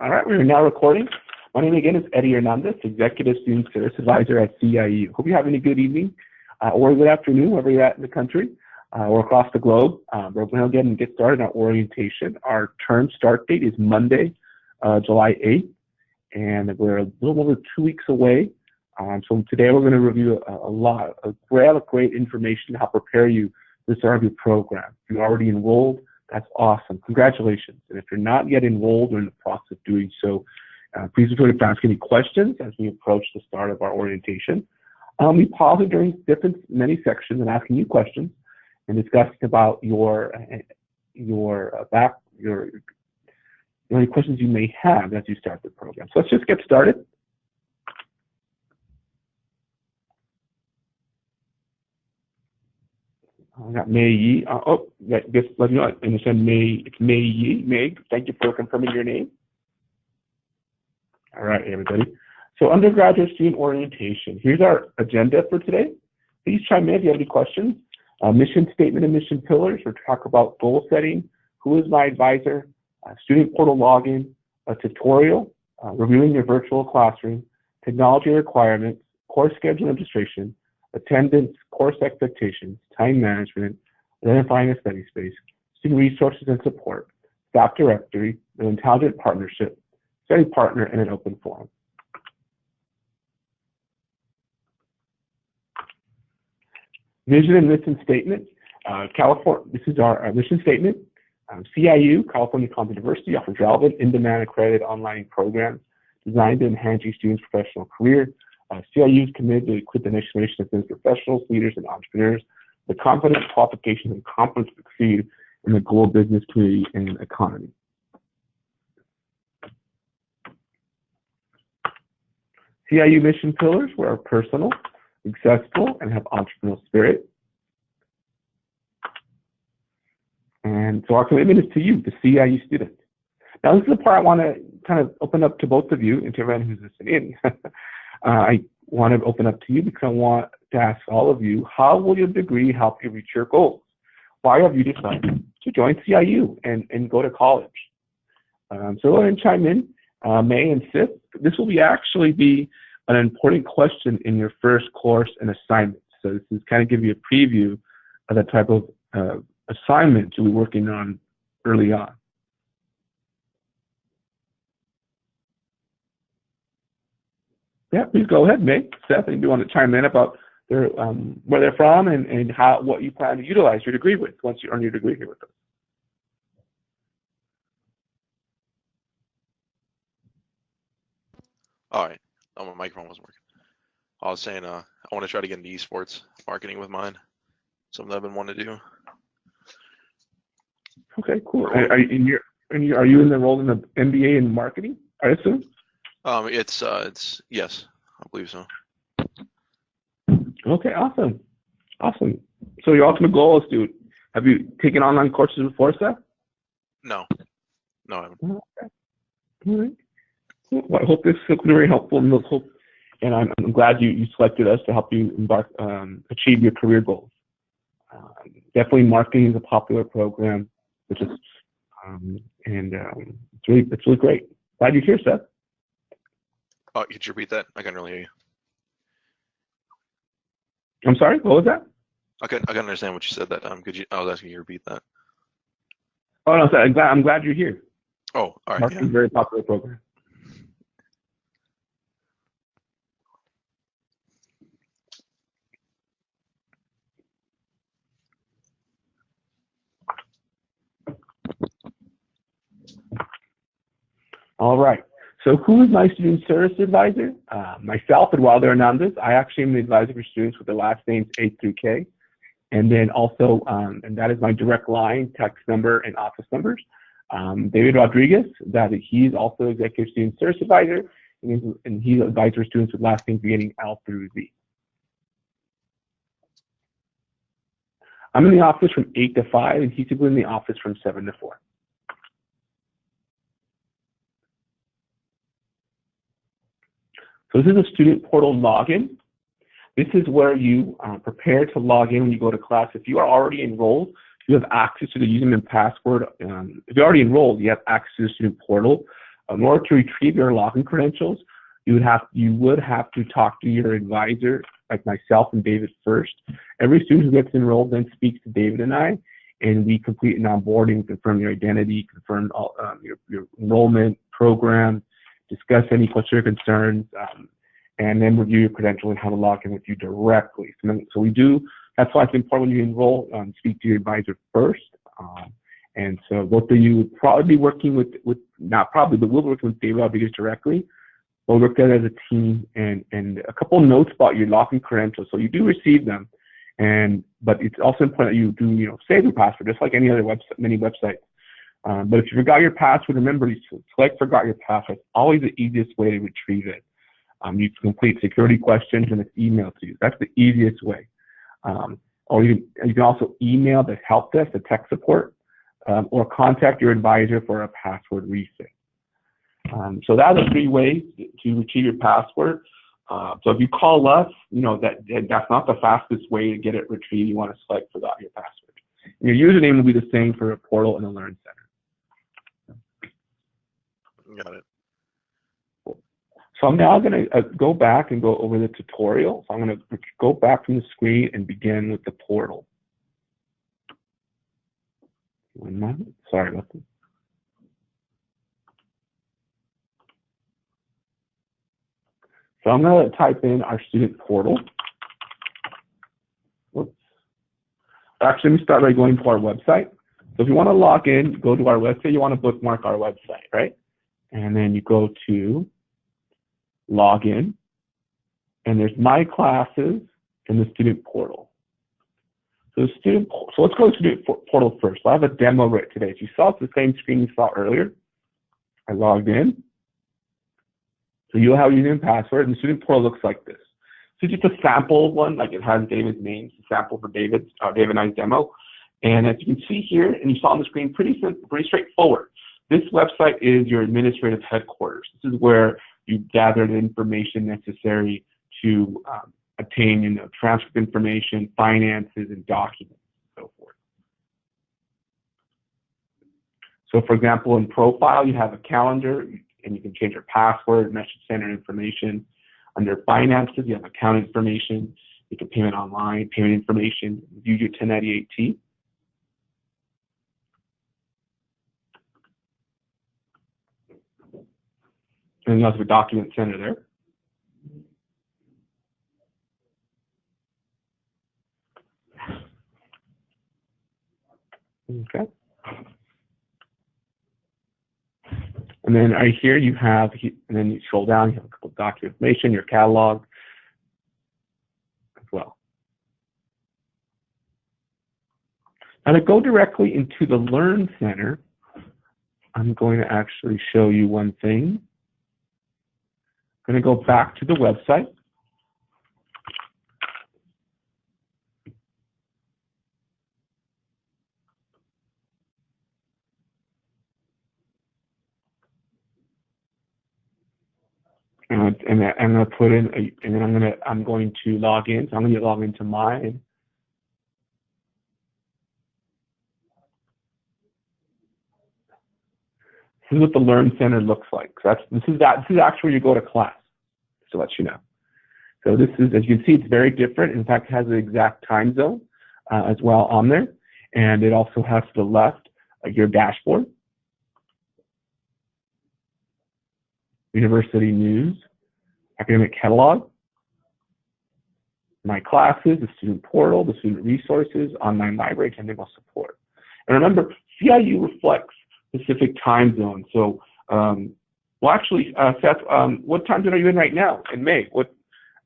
All right, we are now recording. My name again is Eddie Hernandez, Executive Student Service Advisor at CIU. Hope you're having a good evening or good afternoon, wherever you're at in the country or across the globe. We're going to get started on orientation. Our term start date is Monday, July 8th, and we're a little over 2 weeks away. So today we're going to review a lot of great information to help prepare you for the start of your program. If you're already enrolled, that's awesome. Congratulations. And if you're not yet enrolled or in the process of doing so, please feel free to ask any questions as we approach the start of our orientation. We pause it during many sections and asking you questions and discussing about any questions you may have as you start the program. So let's just get started. I got May Yi. Just let me know. I understand it's May Yi. Meg, thank you for confirming your name. All right, everybody. So undergraduate student orientation. Here's our agenda for today. Please chime in if you have any questions. Mission statement and mission pillars. We'll talk about goal setting, who is my advisor, student portal login, a tutorial, reviewing your virtual classroom, technology requirements, course schedule registration, attendance, course expectations, time management, identifying a study space, student resources and support, staff directory, an intelligent partnership, study partner, and an open forum. Vision and mission statement. This is our mission statement. CIU, California College of Diversity, offers relevant, in-demand, accredited online programs designed to enhance your students' professional career. CIU is committed to equip the next generation of business professionals, leaders, and entrepreneurs with confidence, qualifications, and competence to succeed in the global business community and economy. CIU mission pillars were personal, accessible, and have entrepreneurial spirit. And so our commitment is to you, the CIU student. Now, this is the part I want to kind of open up to both of you and to everyone who's listening in. I want to open up to you because I want to ask all of you, how will your degree help you reach your goals? Why have you decided to join CIU and go to college? So go ahead and chime in, May and Sif. This will actually be an important question in your first course and assignment. So this is kind of give you a preview of the type of assignment you'll be working on early on. Yeah, please go ahead, May. Seth, if you want to chime in about where they're from and what you plan to utilize your degree with once you earn your degree here with us. All right. Oh, my microphone wasn't working. I was saying I want to try to get into esports marketing with mine. Something that I've been wanting to do. Okay, cool. Are you enrolled in the MBA in marketing, I assume? It's yes, I believe so. Okay, awesome. So your ultimate goal is have you taken online courses before, Seth? No, I haven't. Okay. All right. Well, I hope this is very helpful, and I'm glad you selected us to help you achieve your career goals. Definitely, marketing is a popular program, which is it's really great. Glad you're here, Seth. Oh, could you repeat that? I couldn't really hear you. I'm sorry. What was that? I couldn't understand what you said that time. I was asking you to repeat that. Oh no, sorry. I'm glad you're here. Oh, all right. Marketing is a very popular program. All right. So who is my student service advisor? Myself, Eduardo Hernandez. I actually am the advisor for students with their last names A through K. And then also, and that is my direct line, text number, and office numbers. David Rodriguez, he's also executive student service advisor, and he's advisor students with last names beginning L through Z. I'm in the office from 8 to 5, and he's typically in the office from 7 to 4. So this is a student portal login. This is where you prepare to log in when you go to class. If you are already enrolled, you have access to the username and password. If you're already enrolled, you have access to the student portal. In order to retrieve your login credentials, you would have to talk to your advisor, like myself and David first. Every student who gets enrolled then speaks to David and I, and we complete an onboarding, confirm your identity, confirm all, your enrollment program, discuss any questions or concerns, and then review your credential and how to log in with you directly. So we do, that's why it's important when you enroll, speak to your advisor first. And so both of you would probably be working with not probably, but we'll be working with David Rodriguez directly. We'll work together as a team, and a couple notes about your login credentials. So you do receive them, but it's also important that you do, save your password, just like any other website, many websites. But if you forgot your password, remember, you select forgot your password. It's always the easiest way to retrieve it. You can complete security questions and it's emailed to you. That's the easiest way. Or you can also email the help desk, the tech support, or contact your advisor for a password reset. So that's the 3 ways to retrieve your password. So if you call us, that's not the fastest way to get it retrieved. You want to select forgot your password. And your username will be the same for a portal and a Learn Center. Got it. So I'm now going to go back and go over the tutorial. So I'm going to go back from the screen and begin with the portal. One moment. Sorry about this. So I'm going to type in our student portal. Whoops. Actually, let me start by going to our website. So if you want to log in, go to our website. You want to bookmark our website, right? And then you go to Login, and there's My Classes and the Student Portal. So let's go to the Student Portal first. I have a demo right today. So you saw it's the same screen you saw earlier. I logged in. So you'll have your username and password, and the Student Portal looks like this. So just a sample one, like it has David's name, it's a sample for David and I's demo. And as you can see here, and you saw on the screen, pretty simple, pretty straightforward. This website is your administrative headquarters. This is where you gather the information necessary to obtain, transcript information, finances, and documents, and so forth. So, for example, in Profile, you have a calendar, and you can change your password, message center information. Under Finances, you have account information. You can payment online, payment information, view your 1098T. And you also have a document center there. Okay. And then right here you have, and then you scroll down, you have a couple of document information, your catalog as well. Now to go directly into the Learn Center, I'm going to actually show you one thing. I'm going to go back to the website. And I'm going to put in, and then I'm going to log in. So I'm going to log into mine. This is what the Learn Center looks like. So this is actually where you go to class, to let you know. So this is, as you can see, it's very different. In fact, it has the exact time zone as well on there. And it also has to the left your dashboard, university news, academic catalog, My Classes, the student portal, the student resources, online library, technical support. And remember, CIU reflects specific time zones. So, well, actually, Seth, what time zone are you in right now in May? What,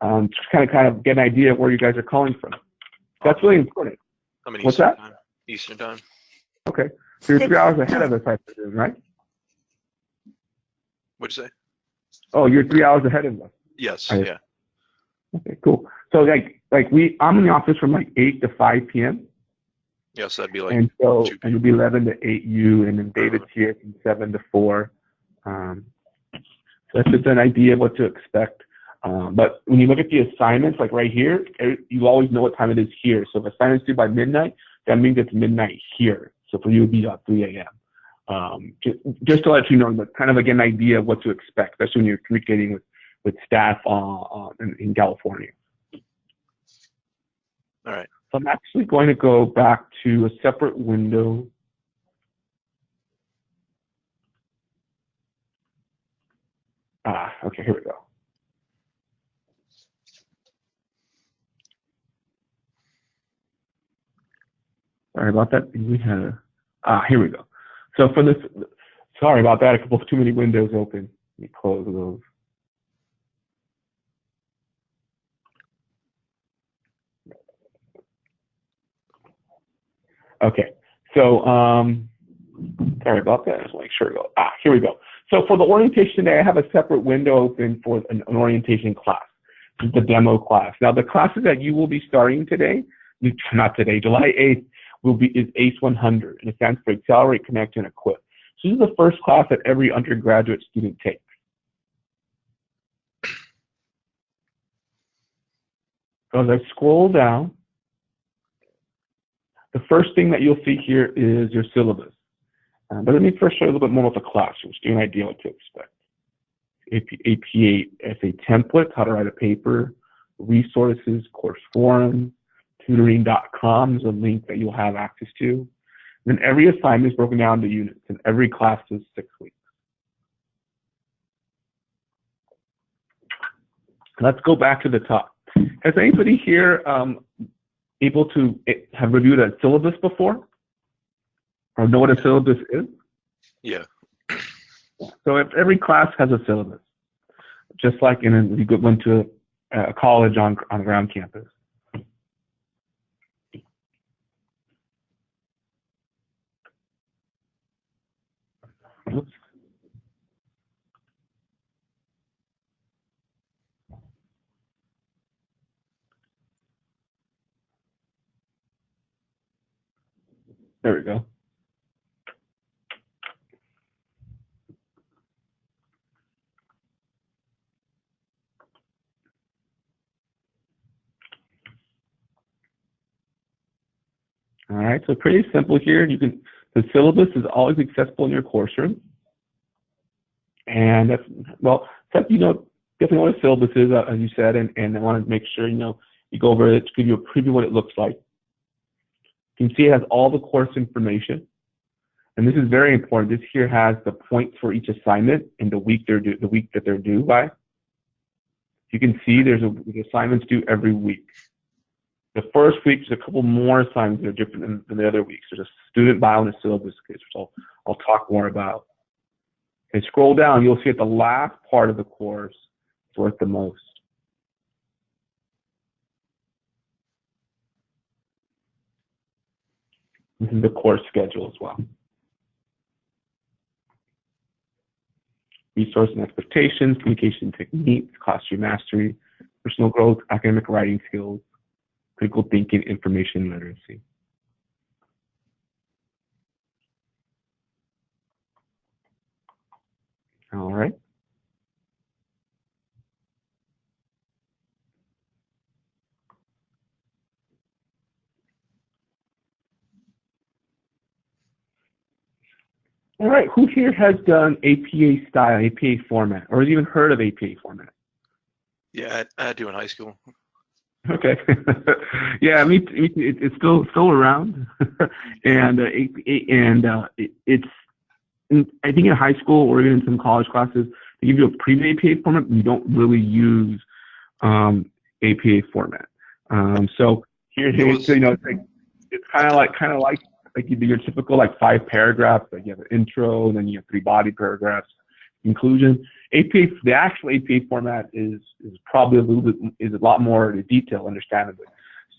just kind of get an idea of where you guys are calling from. That's really important. I'm in What's Eastern that? time. Eastern time. Okay, so you're 3 hours ahead of us, I presume, right? What'd you say? Oh, you're 3 hours ahead of us. Yes. Right. Yeah. Okay, cool. So I'm in the office from like 8 to 5 p.m. Yes, that'd be like. And so, 2 p.m. and it'll be 11 to 8 U, and then David's here from 7 to 4. So that's just an idea of what to expect. But when you look at the assignments, like right here, you always know what time it is here. So if assignment's due by midnight, that means it's midnight here. So for you, it would be about 3 a.m. Just to let you know, but kind of again, an idea of what to expect, especially when you're communicating with staff in California. All right. So I'm actually going to go back to a separate window. Okay, here we go. Sorry about that. We had here we go. So for this, sorry about that. A couple of too many windows open. Let me close those. Okay. So sorry about that. Just make sure to go. Here we go. So for the orientation today, I have a separate window open for an orientation class. This is the demo class. Now the classes that you will be starting today, not today, July 8th, is ACE 100, and it stands for Accelerate, Connect, and Equip. So this is the first class that every undergraduate student takes. So as I scroll down, the first thing that you'll see here is your syllabus. But let me first show you a little bit more about the class, so you get an idea what to expect. APA essay templates, how to write a paper, resources, course forums, tutoring.com is a link that you'll have access to. And then every assignment is broken down into units, and every class is 6 weeks. Let's go back to the top. Has anybody here able to have reviewed a syllabus before? Or know what a syllabus is? Yeah. So if every class has a syllabus, just like if you went to a college on ground campus. Oops. There we go. All right, so pretty simple here. The syllabus is always accessible in your course room. And that's, well, definitely know what a syllabus is, as you said, and I want to make sure, you go over it to give you a preview of what it looks like. You can see it has all the course information. And this is very important. This here has the points for each assignment and the week that they're due by. You can see there's assignments due every week. The first week, there's a couple more assignments that are different than the other weeks. There's a student bio and a syllabus quiz, which I'll talk more about. And scroll down, you'll see at the last part of the course is worth the most. This is the course schedule as well. Resource and expectations, communication techniques, classroom mastery, personal growth, academic writing skills, critical thinking, information literacy. All right. All right, who here has done APA style, APA format, or has even heard of APA format? Yeah, I had to in high school. Okay. Yeah, it's still around, and it's I think in high school or even in some college classes they give you a pre-APA format. You don't really use APA format. So here's it's kind of like you do your typical 5 paragraphs. Like you have an intro, and then you have 3 body paragraphs, conclusion. The actual APA format is probably a lot more detailed, understandably.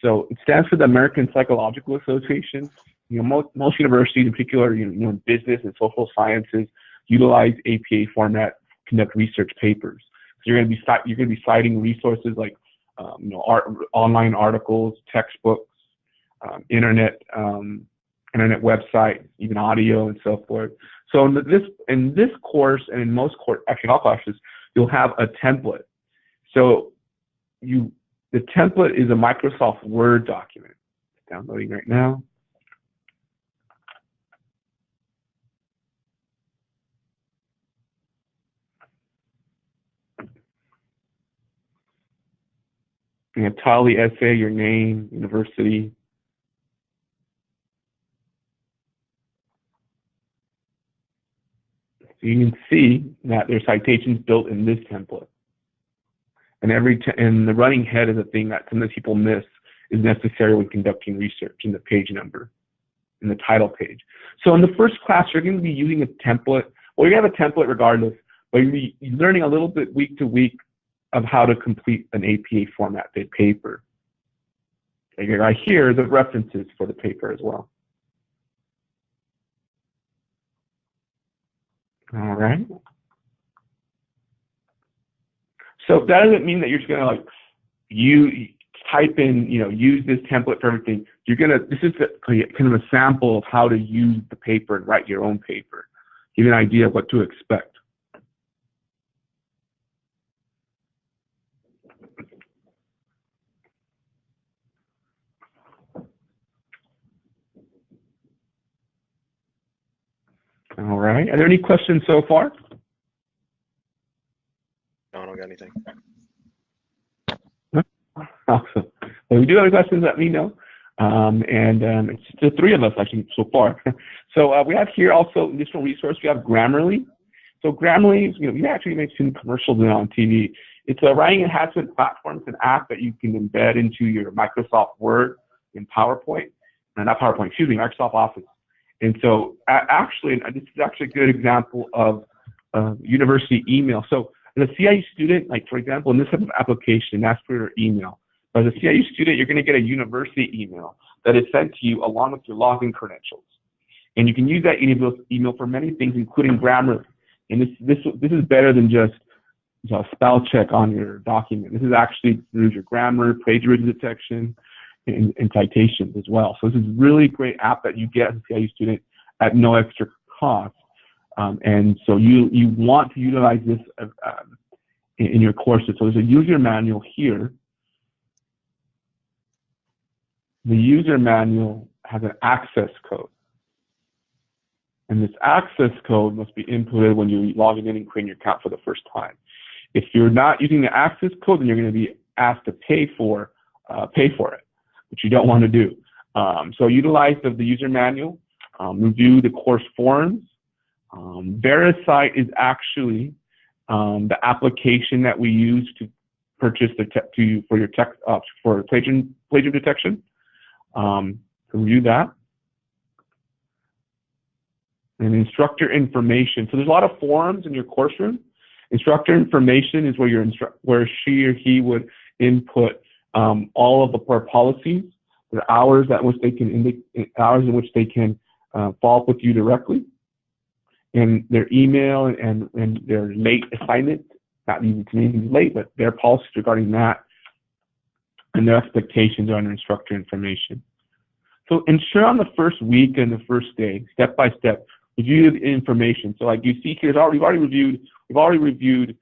So it stands for the American Psychological Association. Most universities, in particular, in business and social sciences, utilize APA format to conduct research papers. So you're going to be citing resources like online articles, textbooks, internet websites, even audio and so forth. So in this course and in most actually all classes, you'll have a template. So the template is a Microsoft Word document. It's downloading right now. You have Tally, essay, your name, university. So you can see that there's citations built in this template. And and the running head is a thing that sometimes people miss is necessary when conducting research in the page number, in the title page. So in the first class, you're going to be using a template. Well, you have a template regardless, but you'll be learning a little bit week to week of how to complete an APA formatted paper. Okay, right here, the references for the paper as well. All right. So that doesn't mean that you're just going to like type in, use this template for everything. You're going to, this is kind of a sample of how to use the paper and write your own paper. Give you an idea of what to expect. All right. Are there any questions so far? No, I don't got anything. Awesome. Well, if you do have any questions, let me know. It's the three of us actually so far. So we have here also additional resource. We have Grammarly. So Grammarly, you actually may have seen commercials now on TV. It's a writing enhancement platform. It's an app that you can embed into your Microsoft Word and PowerPoint, not PowerPoint, excuse me, Microsoft Office. And so actually, this is actually a good example of university email. So as a CIU student, like for example, in this type of application, ask for your email. But as a CIU student, you're going to get a university email that is sent to you along with your login credentials. And you can use that email for many things, including Grammarly. And this is better than just a spell check on your document. This is actually through your grammar, plagiarism detection, and citations as well. So this is really great app that you get as a CIU student at no extra cost. And so you want to utilize this in your courses. So there's a user manual here. The user manual has an access code. And this access code must be inputted when you're logging in and creating your account for the first time. If you're not using the access code, then you're going to be asked to pay for it, which you don't want to do. So utilize the user manual, review the course forums. VeriCite is actually the application that we use to purchase for plagiarism detection. So review that. And instructor information. So there's a lot of forums in your course room. Instructor information is where she or he would input all of the policies, the hours in which they can follow up with you directly, and their email and their late assignment. Not even to anything late, but their policies regarding that, and their expectations on instructor information. So ensure on the first week and the first day, step by step, review the information. So like you see here, we've already reviewed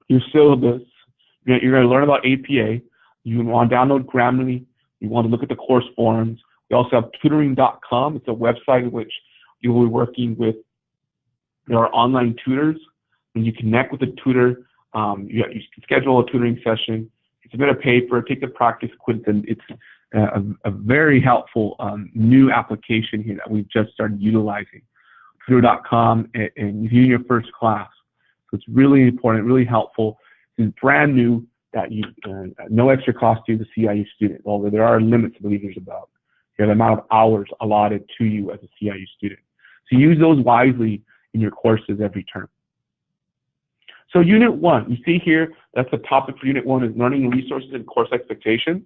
your syllabus. You're going to learn about APA. You want to download Grammarly. You want to look at the course forums. We also have tutoring.com. It's a website in which you will be working with our online tutors. When you connect with a tutor, you can schedule a tutoring session, you submit a paper, take the practice quiz, and it's a very helpful new application here that we've just started utilizing. Tutor.com and using your first class. So it's really important, really helpful. It's brand new that you no extra cost to the CIU student, although there are limits, I believe there's about the amount of hours allotted to you as a CIU student. So use those wisely in your courses every term. So Unit 1, you see here, that's the topic for Unit 1 is learning resources and course expectations.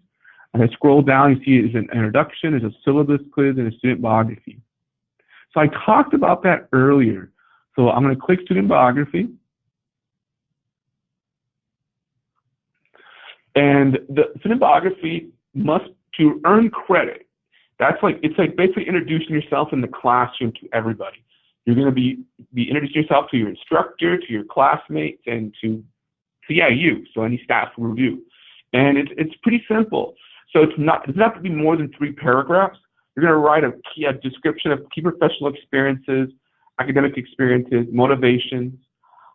And I scroll down, you see there's an introduction, there's a syllabus quiz, and a student biography. So I talked about that earlier. So I'm going to click student biography. And the student biography to earn credit, it's like basically introducing yourself in the classroom to everybody. You're going to be introducing yourself to your instructor, to your classmates, and to CIU, so any staff review. And it's pretty simple. So it doesn't have to be more than 3 paragraphs. You're going to write a description of key professional experiences, academic experiences, motivations,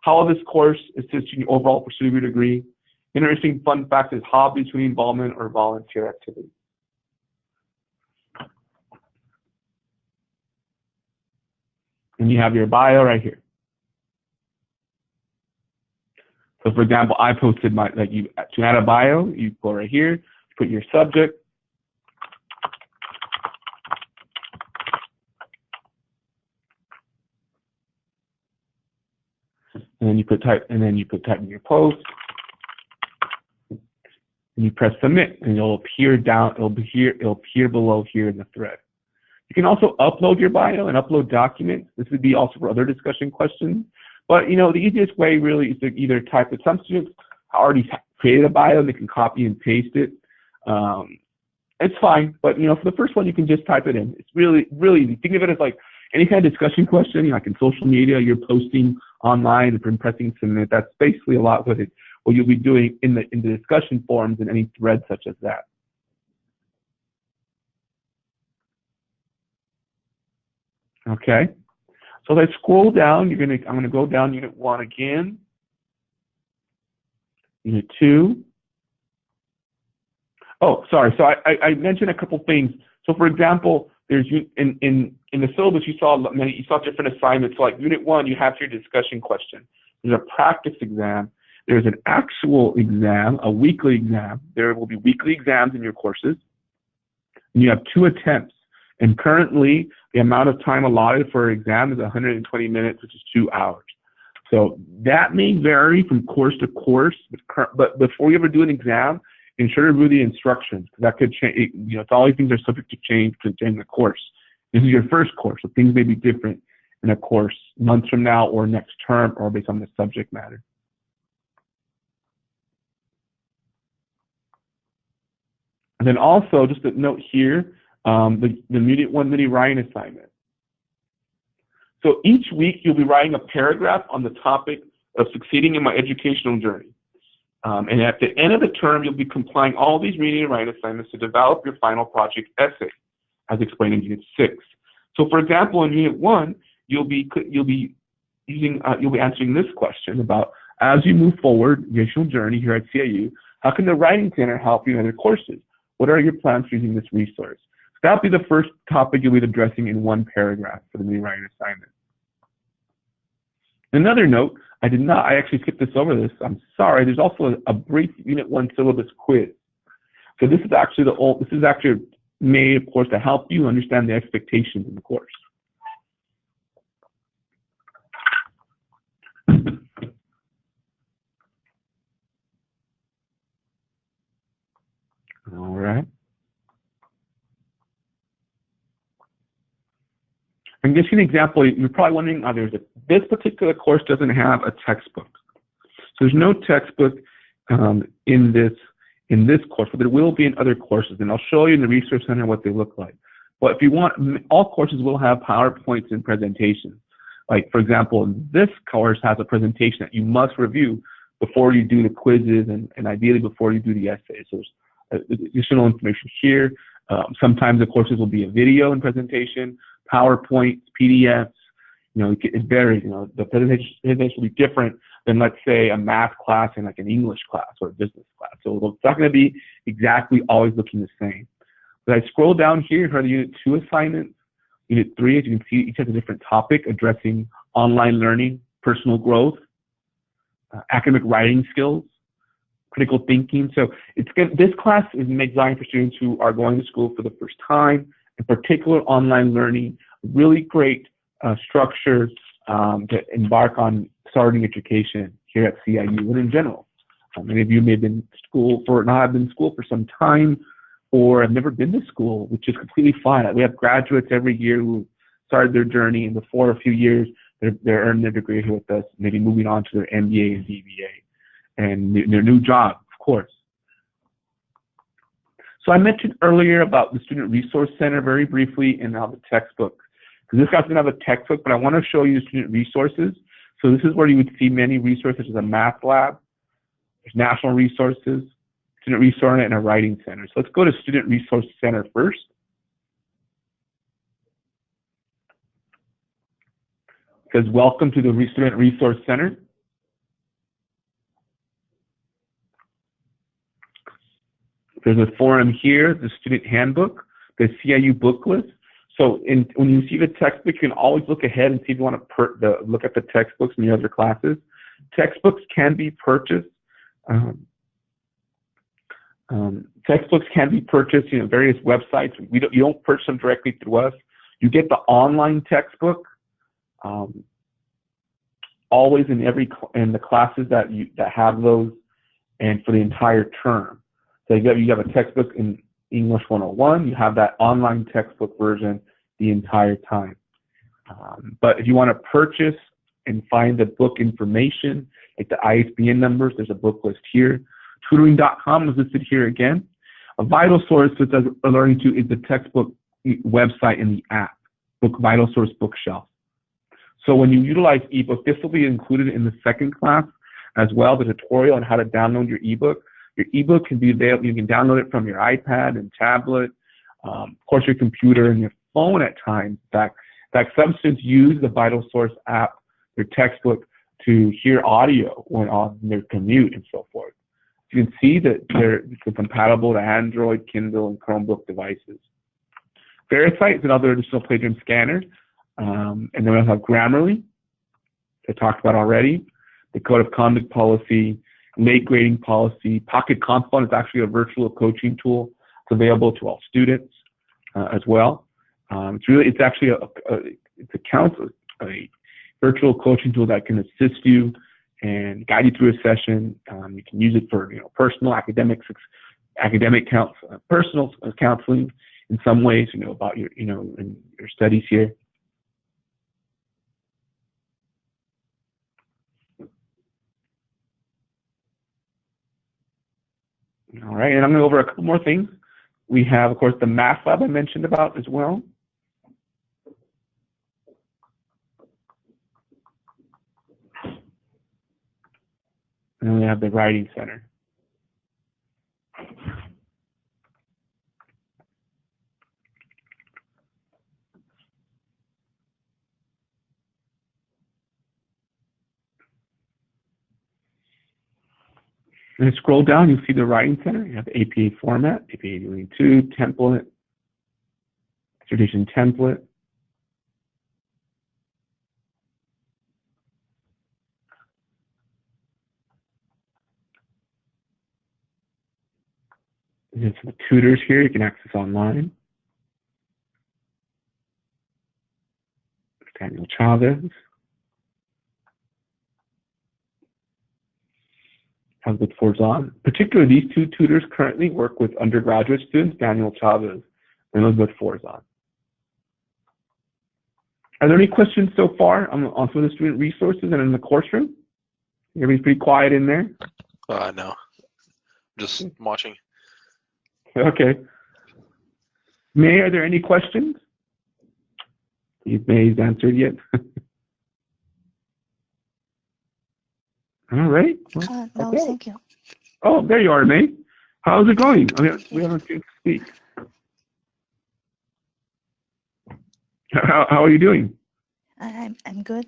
how this course assists you in your overall pursuit of your degree, Interesting fun fact is hobby, community involvement, or volunteer activity. And you have your bio right here. So for example, I posted my, to add a bio, you go right here, put your subject, and then you put type in your post, and you press submit, and it'll appear below here in the thread. You can also upload your bio and upload documents. This would be also for other discussion questions. But the easiest way really is to either type it. Some students already created a bio and they can copy and paste it. It's fine, but for the first one you can just type it in. It's really easy. Think of it as like any kind of discussion question, like in social media, you're posting online and pressing submit. That's basically a lot what you'll be doing in the discussion forums and any thread such as that. Okay. So as I scroll down, I'm going to go down Unit 1 again, Unit 2. Oh, sorry. So I mentioned a couple things. So for example, there's in the syllabus you saw different assignments. So like Unit 1, you have your discussion question. There's a practice exam. There's an actual exam, a weekly exam. There will be weekly exams in your courses. And you have 2 attempts. And currently, the amount of time allotted for an exam is 120 minutes, which is 2 hours. So that may vary from course to course, but before you ever do an exam, ensure to review the instructions, because that could change. It's all these things are subject to change during the course. This is your first course, so things may be different in a course months from now or next term or based on the subject matter. And then also, just a note here, the Unit 1 mini writing assignment. So each week you'll be writing a paragraph on the topic of succeeding in my educational journey. And at the end of the term, you'll be complying all these reading and writing assignments to develop your final project essay, as explained in Unit 6. So for example, in Unit 1, you'll be answering this question about, as you move forward your educational journey here at CIU, how can the Writing Center help you in other courses? What are your plans for using this resource? That'll be the first topic you'll be addressing in 1 paragraph for the mini writing assignment. Another note, I actually skipped over this. I'm sorry. There's also a brief Unit 1 syllabus quiz. So this is actually made, of course, to help you understand the expectations in the course. All right. And just an example, you're probably wondering, this particular course doesn't have a textbook. So there's no textbook in this course, but there will be in other courses. And I'll show you in the Resource Center what they look like. But if you want, all courses will have PowerPoints and presentations. Like, for example, this course has a presentation that you must review before you do the quizzes and ideally before you do the essays. So there's additional information here. Sometimes the courses will be a video and presentation, PowerPoints, PDFs. It varies. The presentation will be different than, let's say, a math class and like an English class or a business class. So it's not going to be exactly always looking the same. But I scroll down here for the Unit 2 assignments. Unit 3, as you can see, each has a different topic addressing online learning, personal growth, academic writing skills, critical thinking. So this class is designed for students who are going to school for the first time, in particular online learning, really great structure to embark on starting education here at CIU and in general. Many of you may have been not have been in school for some time or have never been to school, which is completely fine. We have graduates every year who started their journey and before a few years they're earning their degree here with us, maybe moving on to their MBA and DBA and their new job, of course. So I mentioned earlier about the Student Resource Center very briefly and now the textbook. Because this guy doesn't have a textbook, but I want to show you student resources. So this is where you would see many resources, such as a math lab, there's national resources, Student Resource Center, and a writing center. So let's go to Student Resource Center first. It says, welcome to the Student Resource Center. There's a forum here, the student handbook, the CIU book list. So when you receive a textbook, you can always look ahead and see if you want to look at the textbooks in your other classes. Textbooks can be purchased. Textbooks can be purchased, various websites. You don't purchase them directly through us. You get the online textbook always in the classes that have those, and for the entire term. So you have a textbook in English 101. You have that online textbook version the entire time. But if you want to purchase and find the book information, like the ISBN numbers, there's a book list here. Tutoring.com is listed here again. A vital source, which I'm learning to, is the textbook website in the app, Vital Source Bookshelf. So when you utilize ebook, this will be included in the second class as well, the tutorial on how to download your ebook. Your ebook can be available. You can download it from your iPad and tablet, of course your computer and your phone at times. In fact, some students use the Vital Source app, their textbook, to hear audio when on their commute and so forth. You can see that they're compatible to Android, Kindle, and Chromebook devices. Verify is another additional plagiarism scanner. And then we have Grammarly, I talked about already, the Code of Conduct policy, late grading policy. Pocket Confidant is actually a virtual coaching tool. It's available to all students as well. It's actually a virtual coaching tool that can assist you and guide you through a session. You can use it for personal personal counseling in some ways, about your in your studies here. All right, and I'm going to go over a couple more things. We have, of course, the math lab I mentioned about as well. And then we have the writing center. And scroll down, you'll see the writing center. You have the APA format, APA 22 template, dissertation template. And then some tutors here you can access online. Daniel Chavez. Elizabeth Forzan. Particularly, these two tutors currently work with undergraduate students, Daniel Chavez and Elizabeth Forzan. Are there any questions so far on some of the student resources and in the course room? Everybody's pretty quiet in there? No. Just watching. Okay. May, are there any questions? May's answered yet. All right. Well, no, okay. thank you. Oh, there you are, May. How's it going? We haven't seen you speak. How are you doing? I'm good.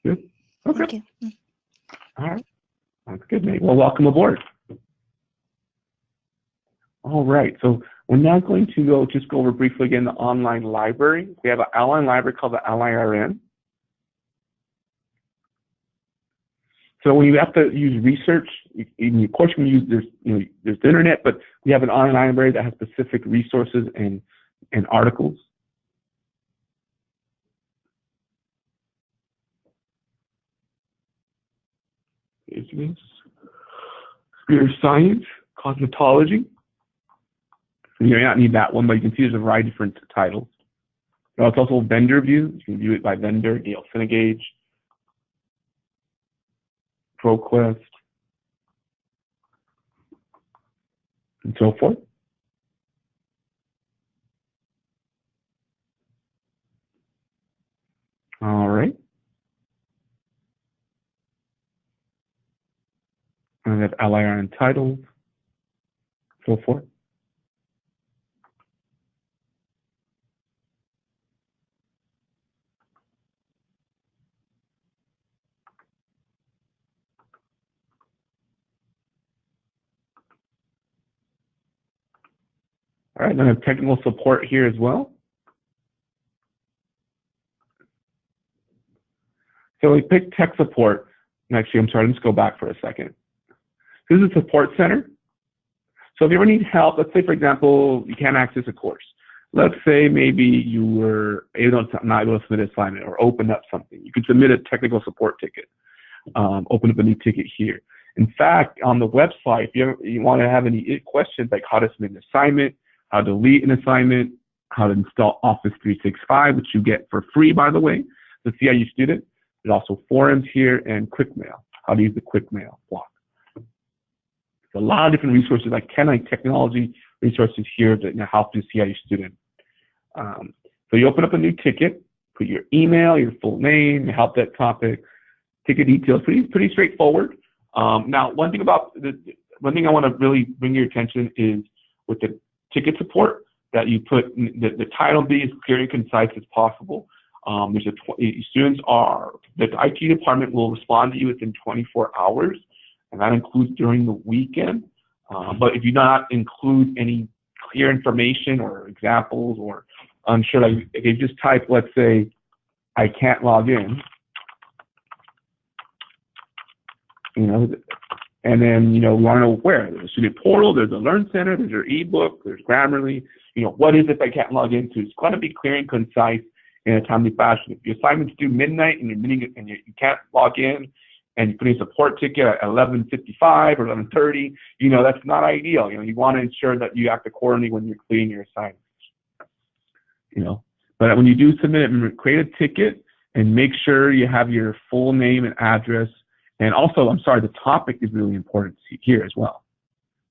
Good. Okay. Thank you. All right. That's good, May. Well, welcome aboard. All right. So we're now going to go over briefly again the online library. We have an online library called the LIRN. So when you have to use research, in your course, there's the internet, but we have an online library that has specific resources and articles. Computer science, cosmetology. You may not need that one, but you can see there's a variety of different titles. It's also vendor view. You can view it by vendor, Gale Finegage, ProQuest, and so forth. All right. And we have LIRN titles, so forth. All right, then I have technical support here as well. So we pick tech support. Actually, I'm sorry, let's go back for a second. This is a support center. So if you ever need help, let's say, for example, you can't access a course. Let's say maybe you were not able to submit an assignment or open up something. You can submit a technical support ticket, open up a new ticket here. In fact, on the website, if you want to have any questions like how to submit an assignment, how to delete an assignment, how to install Office 365, which you get for free, by the way, the CIU student. There's also forums here and quick mail, how to use the quick mail block. There's a lot of different resources, like 10 technology resources here that help the CIU student. So you open up a new ticket, put your email, your full name, your help desk topic, ticket details, pretty straightforward. Now, one thing I want to really bring your attention is with the ticket support that you put the title be as clear and concise as possible. The IT department will respond to you within 24 hours, and that includes during the weekend. But if you do not include any clear information or examples or unsure, like if you just type, let's say, I can't log in, and then, we want to know where. There's a student portal, there's a Learn Center, there's your ebook, there's Grammarly. What is it I can't log into? It's got to be clear and concise in a timely fashion. If your assignment's due midnight and you can't log in, and you put in a support ticket at 11:55 or 11:30, that's not ideal. You want to ensure that you act accordingly when you're completing your assignment. But when you do submit it, create a ticket and make sure you have your full name and address. And also, the topic is really important here as well.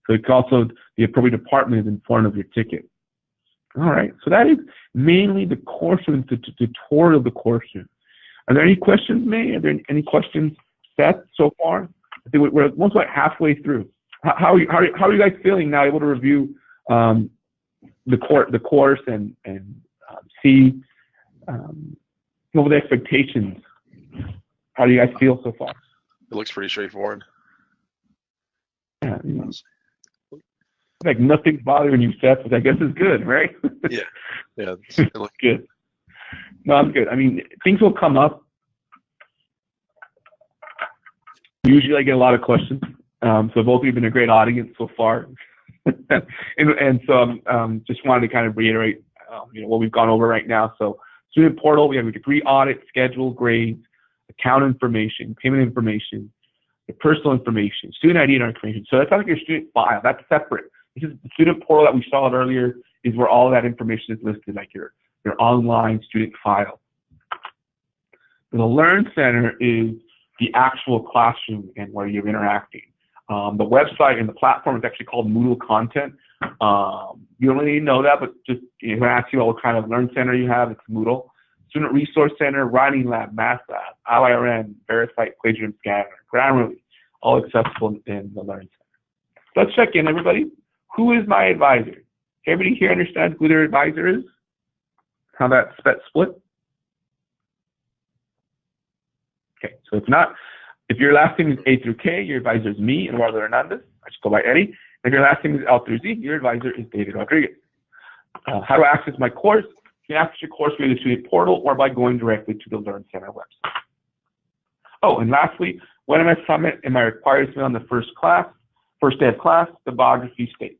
So it's also the appropriate department is informed of your ticket. All right, so that is mainly the course room, the tutorial of the course room. Are there any questions, May? Are there any questions, Seth, so far? I think we're almost like halfway through. How are you guys feeling now, able to review the course and see over the expectations? How do you guys feel so far? It looks pretty straightforward. Yeah, like nothing's bothering you, Seth, which I guess is good, right? Yeah, it looks good. No, I'm good. I mean, things will come up. Usually I get a lot of questions. So both of you have been a great audience so far. and so just wanted to kind of reiterate what we've gone over right now. So student portal, we have a degree audit, schedule, grades, account information, payment information, your personal information, student ID and information. So that's not like your student file. That's separate. This is the student portal that we saw earlier is where all of that information is listed, like your online student file. The Learn Center is the actual classroom and where you're interacting. The website and the platform is actually called Moodle Content. You don't really need to know that, but just if I ask you what kind of Learn Center you have, it's Moodle. Student Resource Center, Writing Lab, Math Lab, IRN, Verify, Plagiarism Scanner, Grammarly, all accessible in the Learn Center. Let's check in, everybody. Who is my advisor? Everybody here understands who their advisor is? How that's split? Okay, so if your last name is A through K, your advisor is me, Eduardo Hernandez. I just go by Eddie. If your last name is L through Z, your advisor is David Rodriguez. How to access my course? You can access your course via the student portal or by going directly to the Learn Center website. Oh, and lastly, when am I submit? Am I required to submit on the first day of class, the biography statement?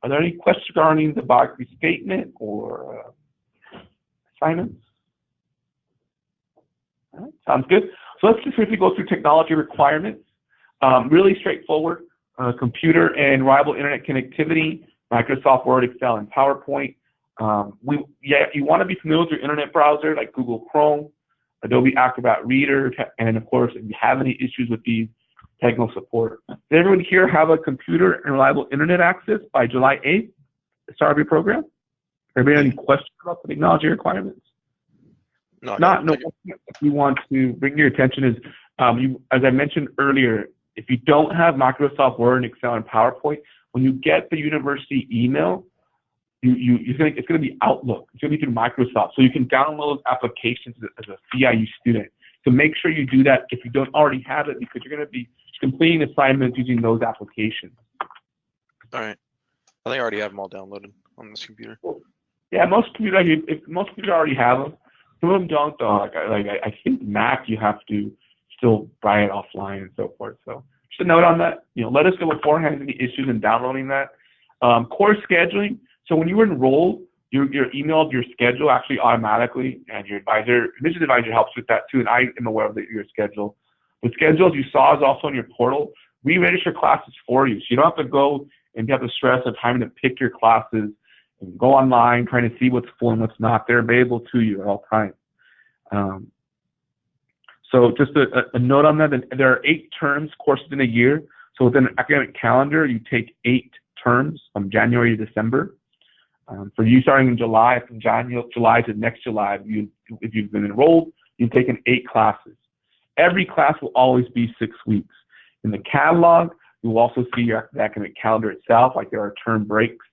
Are there any questions regarding the biography statement or assignments? All right, sounds good. So let's just quickly go through technology requirements. Really straightforward. Computer and reliable internet connectivity, Microsoft Word, Excel, and PowerPoint. You want to be familiar with your internet browser like Google Chrome, Adobe Acrobat Reader, and of course, if you have any issues with these, technical support. Did everyone here have a computer and reliable internet access by July 8th, the start of your program? Everybody have any questions about the technology requirements? No. What we want to bring your attention is, as I mentioned earlier, if you don't have Microsoft Word, Excel, and PowerPoint, when you get the university email, it's going to be Outlook. It's going to be through Microsoft. So you can download applications as a CIU student. So make sure you do that if you don't already have it, because you're going to be completing assignments using those applications. All right. I think I already have them all downloaded on this computer. Yeah, most computers, if most computers already have them, some of them don't though. I think Mac you have to still buy it offline and so forth. So just a note on that. Let us know beforehand any issues in downloading that. Course scheduling. So when you enroll, you're emailed your schedule actually automatically, and your admissions advisor helps with that too. And I am aware of your schedule. The schedule, as you saw, is also on your portal. We register classes for you, so you don't have to go and have the stress of having to pick your classes and go online trying to see what's full and what's not. They're available to you at all times. So just a note on that. There are 8 terms courses in a year. So within an academic calendar, you take 8 terms from January to December. For you starting in July, from July to next July, if you've been enrolled, you've taken 8 classes. Every class will always be 6 weeks. In the catalog, you will also see the academic calendar itself, like there are term breaks.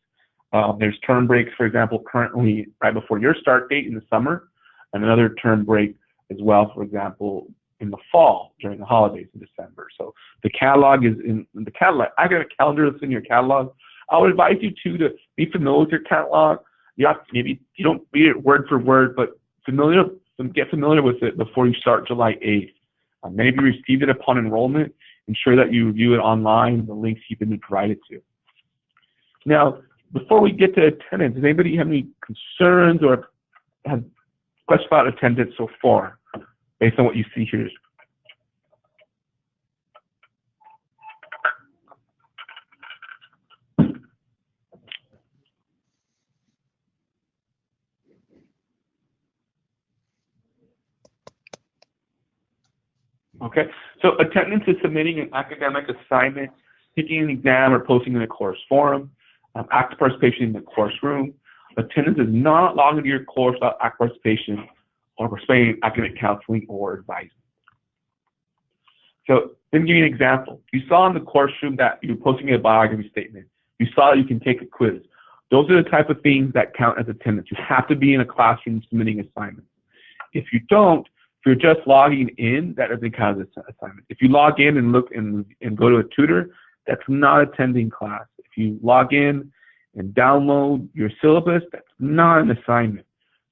There's term breaks, for example, currently right before your start date in the summer, and another term break as well, for example, in the fall during the holidays in December. So the catalog is in the catalog. Academic calendar that's in your catalog. I would advise you to be familiar with your catalog. Maybe you don't read it word for word, but get familiar with it before you start July 8th. Many of you received it upon enrollment. Ensure that you review it online, the links you've been provided to. Now, before we get to attendance, does anybody have any concerns or have questions about attendance so far, based on what you see here? Okay, so attendance is submitting an academic assignment, taking an exam, or posting in a course forum, active participation in the course room. Attendance is not logging into your course without active participation or participating in academic counseling or advising. So let me give you an example. You saw in the course room that you're posting a biography statement. You saw that you can take a quiz. Those are the type of things that count as attendance. You have to be in a classroom submitting assignments. If you don't, if you're just logging in, that doesn't count as an assignment. If you log in and look and go to a tutor, that's not attending class. If you log in and download your syllabus, that's not an assignment.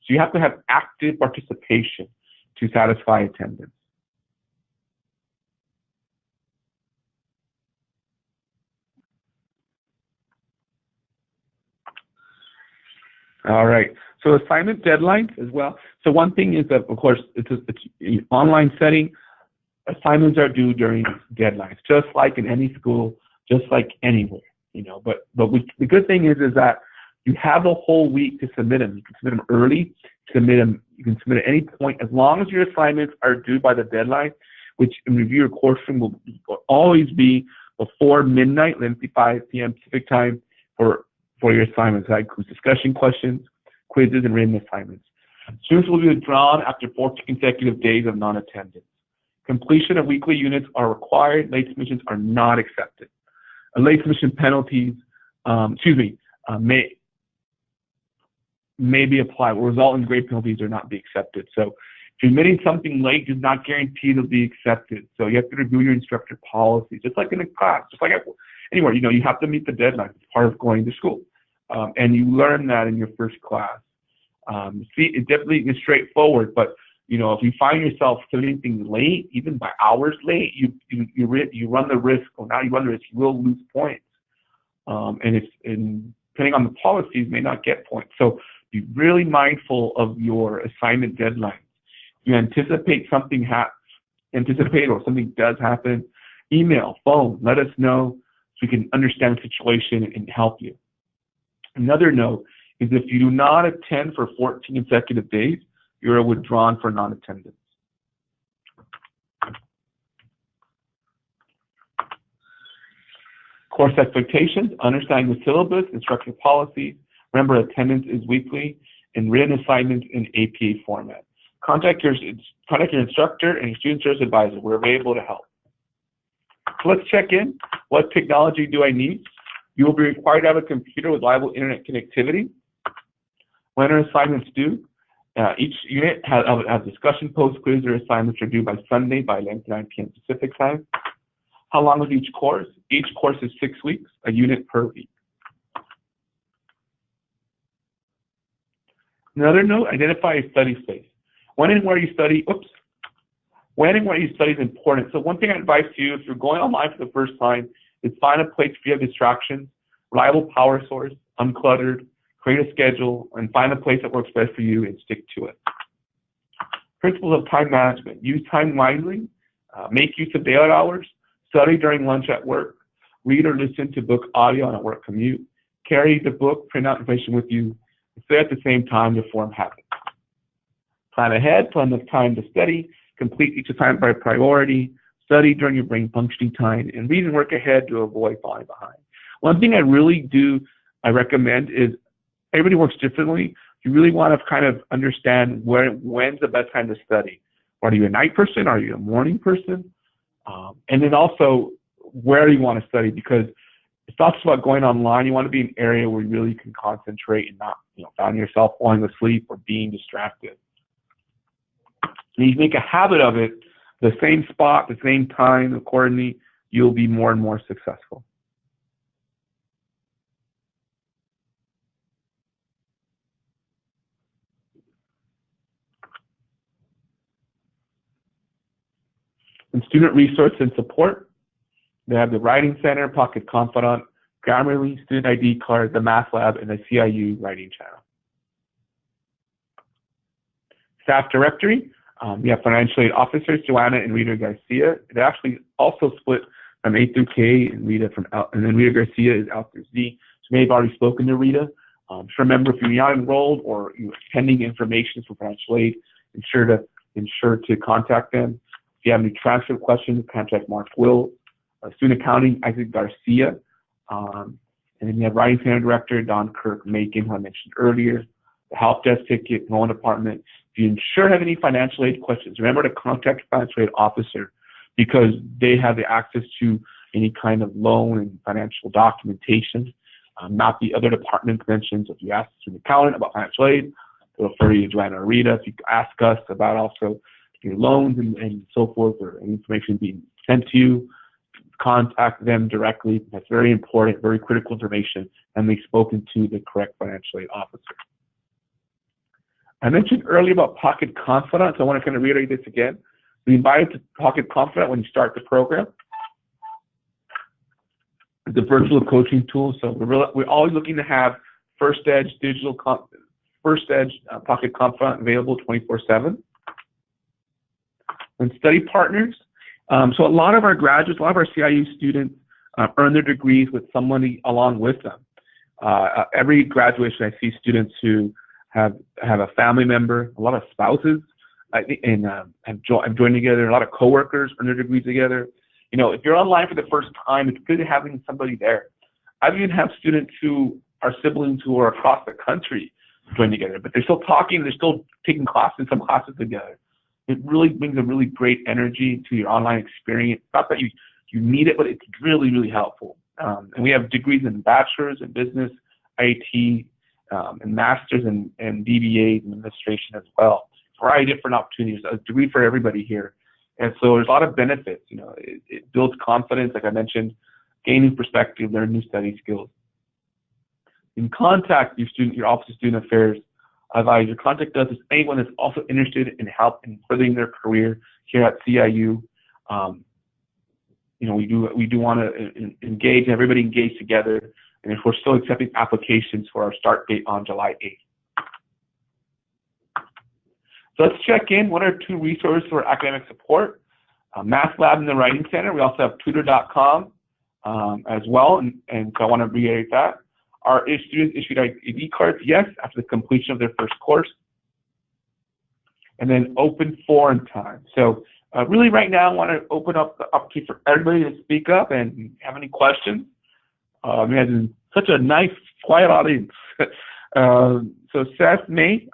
So you have to have active participation to satisfy attendance. All right. So assignment deadlines as well. So one thing is that, of course, it's an online setting. Assignments are due during deadlines, just like in any school, just like anywhere. But the good thing is that you have the whole week to submit them. You can submit them early, you can submit at any point, as long as your assignments are due by the deadline, which in review your course room will always be before midnight, 5 p.m. Pacific time for your assignments. That includes discussion questions, quizzes, and written assignments. Students will be withdrawn after 14 consecutive days of non-attendance. Completion of weekly units are required. Late submissions are not accepted. Late submission penalties, may be applied. Will result in grade penalties or not be accepted. So if you're admitting something late, does not guarantee it'll be accepted. So you have to review your instructor policy, just like in a class, just like anywhere. You have to meet the deadline. It's part of going to school. And you learn that in your first class. It definitely is straightforward, but if you find yourself submitting things late, even by hours late, you run the risk, you will lose points. And depending on the policies, may not get points. So be really mindful of your assignment deadlines. If you anticipate something or something does happen, email, phone, let us know so we can understand the situation and help you. Another note is if you do not attend for 14 consecutive days, you are withdrawn for non-attendance. Course expectations, understanding the syllabus, instructor policies. Remember, attendance is weekly, and written assignments in APA format. Contact your instructor and your student service advisor. We're available to help. So let's check in. What technology do I need? You will be required to have a computer with reliable internet connectivity. When are assignments due? Each unit has discussion posts, quiz, or assignments are due by Sunday by 9 p.m. Pacific time. How long is each course? Each course is 6 weeks, a unit per week. Another note, identify a study space. When and where you study, when and where you study is important. So one thing I advise to you, if you're going online for the first time, is find a place free of distractions, reliable power source, uncluttered, create a schedule, and find a place that works best for you and stick to it. Principles of time management. Use time wisely, make use of daylight hours, study during lunch at work, read or listen to book audio on a work commute, carry the book, print out information with you, and stay at the same time to form habits. Plan ahead, plan the time to study, complete each assignment by priority, study during your brain functioning time, and read and work ahead to avoid falling behind. One thing I recommend is everybody works differently. You really want to kind of understand when's the best time to study. Are you a night person? Are you a morning person? And then also, where you want to study, because it's not just about going online. You want to be in an area where you really can concentrate and not, find yourself falling asleep or being distracted. And you make a habit of it, the same spot, the same time, accordingly, you'll be more and more successful. And student resource and support. They have the Writing Center, Pocket Confidant, Grammarly, Student ID Card, the Math Lab, and the CIU Writing Channel. Staff directory. We have financial aid officers, Joanna and Rita Garcia. They actually also split from A through K, and then Rita Garcia is out through Z. So you may have already spoken to Rita. Just remember, if you're not enrolled or you're pending information for financial aid, ensure to contact them. If you have any transcript questions, contact Mark Will. Student accounting, Isaac Garcia. And then you have Writing Center Director, Don Kirk-Macon, who I mentioned earlier. The help desk ticket, loan department. If you have any financial aid questions, remember to contact the financial aid officer, because they have the access to any kind of loan and financial documentation, not the other department mentions. If you ask an accountant about financial aid, they'll refer you to Joanna or Rita. If you ask us about also your loans and so forth, or any information being sent to you, contact them directly. That's very important, very critical information, and they've spoken to the correct financial aid officer. I mentioned earlier about Pocket Confidant, so I want to kind of reiterate this again. We invite you to Pocket Confidant when you start the program. The virtual coaching tool. So we're always looking to have First Edge Pocket Confidant available 24/7. And study partners. So a lot of our graduates, a lot of our CIU students earn their degrees with somebody along with them. Every graduation, I see students who have a family member, a lot of spouses, and have joined together. A lot of coworkers earn their degrees together. If you're online for the first time, it's good having somebody there. I even have students who are siblings who are across the country join together, but they're still talking, they're still taking some classes together. It really brings a really great energy to your online experience. Not that you need it, but it's really, really helpful. And we have degrees in bachelor's in business, IT, and master's and BBA in administration as well. A variety of different opportunities, a degree for everybody here. And so there's a lot of benefits. It builds confidence, like I mentioned, gaining perspective, learn new study skills. You can contact your Office of Student Affairs advisor. Contact us as anyone that's also interested in help in furthering their career here at CIU. We do want to engage, everybody engage together, and if we're still accepting applications for our start date on July 8th. So let's check in. What are two resources for academic support? Math Lab and the Writing Center. We also have tutor.com as well, and so I want to reiterate that. Are students issued ID cards? Yes, after the completion of their first course. And then open forum time. So really right now I want to open up the opportunity for everybody to speak up and have any questions. We had such a nice, quiet audience. So Seth, Nate,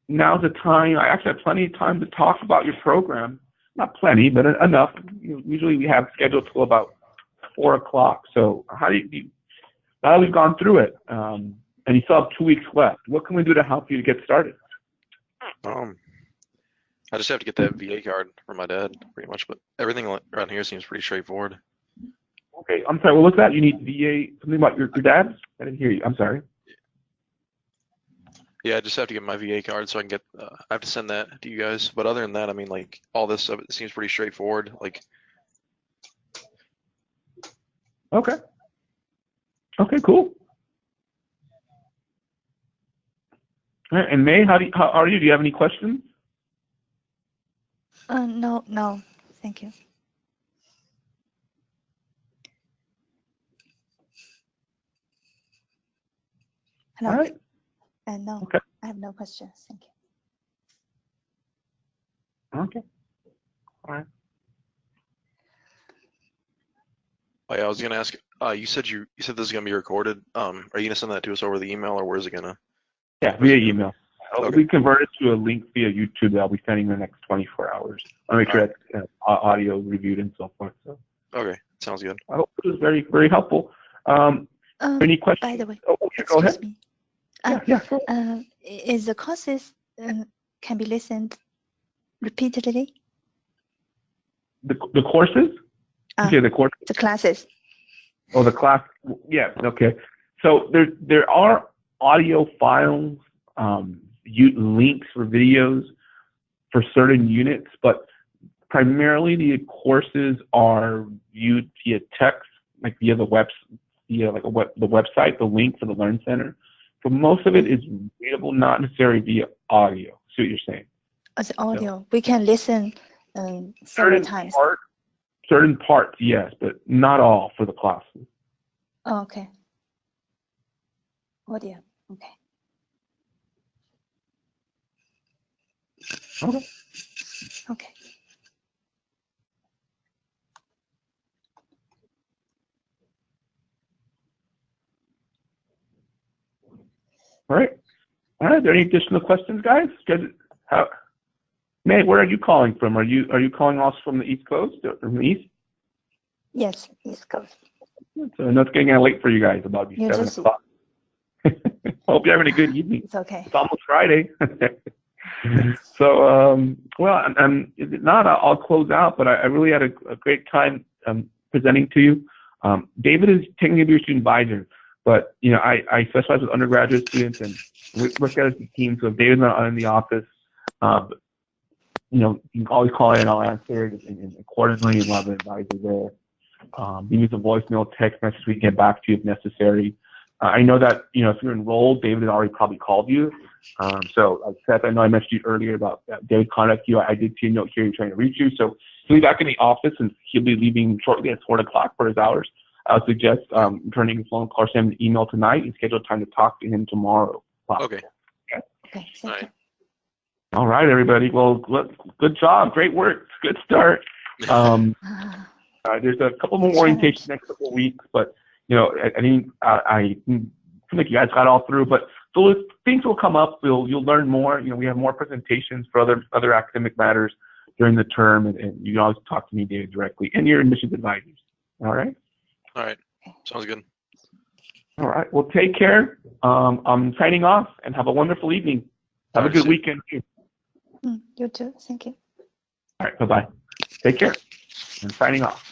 now's the time. I actually have plenty of time to talk about your program. Not plenty, but enough. Usually we have scheduled till about 4 o'clock. So now that we've gone through it, and you still have 2 weeks left, what can we do to help you to get started? I just have to get that VA card for my dad, pretty much, but everything around here seems pretty straightforward. Okay, I'm sorry, what was that? You need VA, something about your dad? I didn't hear you, I'm sorry. Yeah, I just have to get my VA card so I can get. I have to send that to you guys. But other than that, I mean, like all this stuff, it seems pretty straightforward. Like, Okay. Okay, cool. All right, and May, how are you? Do you have any questions? No, thank you. Hello. All right. No, Okay. I have no questions. Thank you. Okay. All right. oh yeah, I was gonna ask. You said this is gonna be recorded. Are you gonna send that to us over the email, or where's it gonna? Yeah, via email. Okay. We convert it to a link via YouTube that I'll be sending in the next 24 hours. I'll make sure that's audio reviewed and so forth. So. Okay, sounds good. I hope it was very, very helpful. Any questions? By the way, Oh, yeah, go ahead. excuse me. Yeah, go ahead. Is the courses can be listened repeatedly? The courses? Okay, the courses. The classes. Oh, the class. Yeah. Okay. So there are audio files, links for videos for certain units, but primarily the courses are viewed via text, like via the the website, the link for the Learn Center. So most of it is readable, not necessarily via audio. See what you're saying? As audio, we can listen several times. Certain parts, yes, but not all for the classes. Oh, okay. Audio, okay. Okay. Okay. All right. All right. Are there any additional questions, guys? May, where are you calling from? Are you calling us from the East Coast or from the East? Yes, East Coast. So I know it's getting kind of late for you guys, about New 7 Jersey. o'clock. Hope you're having a good evening. It's okay. It's almost Friday. So, well, if not, I'll close out, but I really had a great time presenting to you. David is technically your student advisor, but, you know, I specialize with undergraduate students, and we work as a team. So if David's not in the office, you know, you can always call in, I'll answer it, and accordingly, and we'll have an advisor there. You use a voicemail, text message, we can get back to you if necessary. I know that, you know, if you're enrolled, David had already probably called you. So, like Seth, I know I mentioned you earlier about David contacted you. I did see a note here trying to reach you. So he'll be back in the office, and he'll be leaving shortly at 4 o'clock for his hours. I would suggest returning his phone call or send him an email tonight and schedule time to talk to him tomorrow. Okay. Okay, thank you. All right, everybody. Well, good job. Great work. Good start. There's a couple more orientations next couple of weeks, but, you know, I think I feel like you guys got all through, but those things will come up. You'll learn more. You know, we have more presentations for other academic matters during the term, and you can always talk to me, David, directly, and your admissions advisors. All right? All right. Sounds good. All right. Well, take care. I'm signing off, and have a wonderful evening. Have a good weekend, too. You too. Thank you. All right. Bye-bye. Take care. I'm signing off.